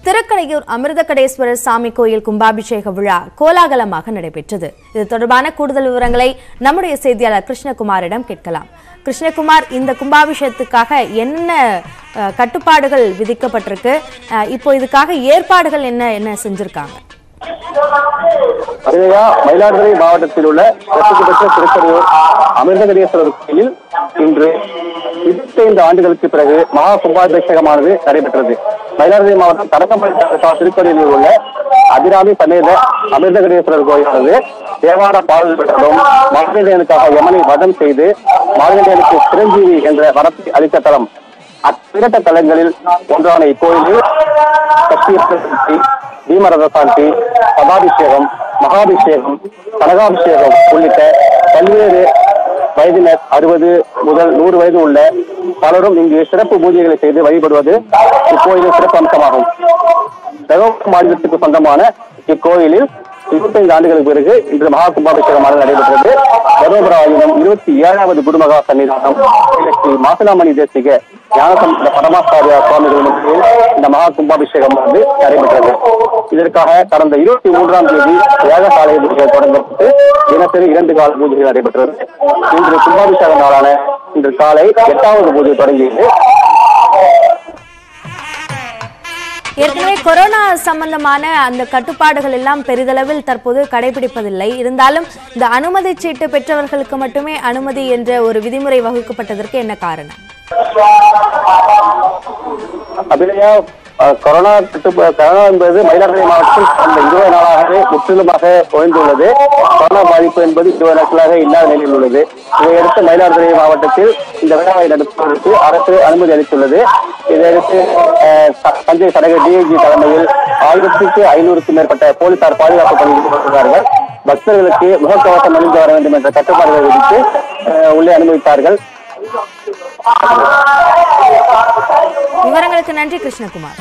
திருக்கடையூர் அமிர்தகடேஸ்வரர் சாமி கோயில் கும்பாபிஷேக விழா கோலாகலமாக நடைபெற்றது. இது தொடர்பான கூடுதல் விவரங்களை நம்முடைய செய்தியாளர் கிருஷ்ணகுமாரிடம் கேட்கலாம். கிருஷ்ணகுமார், இந்த கும்பாபிஷேகத்துக்காக என்ன கட்டுப்பாடுகள் விதிக்கப்பட்டிருக்கு? இப்போ இதுக்காக ஏற்பாடுகள் என்ன செஞ்சிருக்காங்க? மயிலாடுதுறை மாவட்டத்தில் உள்ள பிரசித்தி பெற்ற திருக்கடையூர் அமிர்தகடேஸ்வரர் கோயிலில் இன்று 25 ஆண்டுகளுக்கு பிறகு மகா கும்பாபிஷேகமானது நடைபெற்றது. மயிலாடுதுறை மாவட்டம் தரங்கம்பள்ளி திருக்கடையூரில் உள்ள அபிராமி சமேத அமிர்தகடேஸ்வரர் கோயிலானது தேவார பாடல் பெற்றதும் மார்கண்டேயனுக்காக யமனை வதம் செய்து மார்கண்டேயனுக்கு சிரஞ்சீவி என்ற வரத்தை அளித்த தலம். அப்பிரட்ட தலங்களில் ஒன்றான இக்கோயிலில் பீமரத சாந்தி, சதாபிஷேகம், மகாபிஷேகம், கனகாபிஷேகம் உள்ளிட்ட பல்வேறு வயதினர் 60 முதல் 100 வயது உள்ள பலரும் இங்கு சிறப்பு பூஜைகளை செய்து வழிபடுவது இக்கோயிலின் சிறப்பு அம்சமாகும். மாநிலத்துக்கு சொந்தமான இக்கோயிலில் 25 ஆண்டுகளுக்கு பிறகு இன்று மகா கும்பாபிஷேகமாக நடைபெற்றது. தர்மபுரம் 27வது குருமகா சன்னிதானம் ஸ்ரீ மாசிலாமணி தேசிக ஞானசம்பந்த பரமாச்சாரியா சுவாமிகள் முன்னிலையில் இந்த மகா கும்பாபிஷேகம் நடைபெற்றது. இதற்காக கடந்த 23ஆம் தேதி யாகசாலை பூஜைகள் தொடங்கப்பட்டு தினசரி 2 கால பூஜைகள் நடைபெற்றது. இன்று கும்பாபிஷேக நாளான இன்று காலை 8வது பூஜை தொடங்கியது. ஏற்கனவே கொரோனா சம்பந்தமான அந்த கட்டுப்பாடுகள் எல்லாம் பெரிதளவில் தற்போது கடைபிடிப்பதில்லை. இருந்தாலும் இந்த அனுமதி சீட்டு பெற்றவர்களுக்கு மட்டுமே அனுமதி என்ற ஒரு விதிமுறை வகுக்கப்பட்டதற்கு என்ன காரணம்? கொரோனா என்பது மயிலாடுதுறை மாவட்டத்தில் கடந்த 20 நாளாகவே முற்றிலுமாக குறைந்துள்ளது. கொரோனா பாதிப்பு என்பது 20 நாட்களாக இல்லாத நிலையில் உள்ளது. இதையடுத்து மயிலாடுதுறை மாவட்டத்தில் இந்த விழாவை நடத்துவதற்கு அரசு அனுமதி அளித்துள்ளது. இதையடுத்து தஞ்சை சடக டிஐஜி தலைமையில் 1500க்கும் மேற்பட்ட போலீசார் பாதுகாப்பு பணியில் ஈடுபட்டுள்ளார்கள். பக்தர்களுக்கு முகக்கவசம் அணிந்து வர வேண்டும் என்ற கட்டுப்பாடுகளை விதித்து உள்ளே அனுமதித்தார்கள். விவரங்களுக்கு நன்றி கிருஷ்ணகுமார்.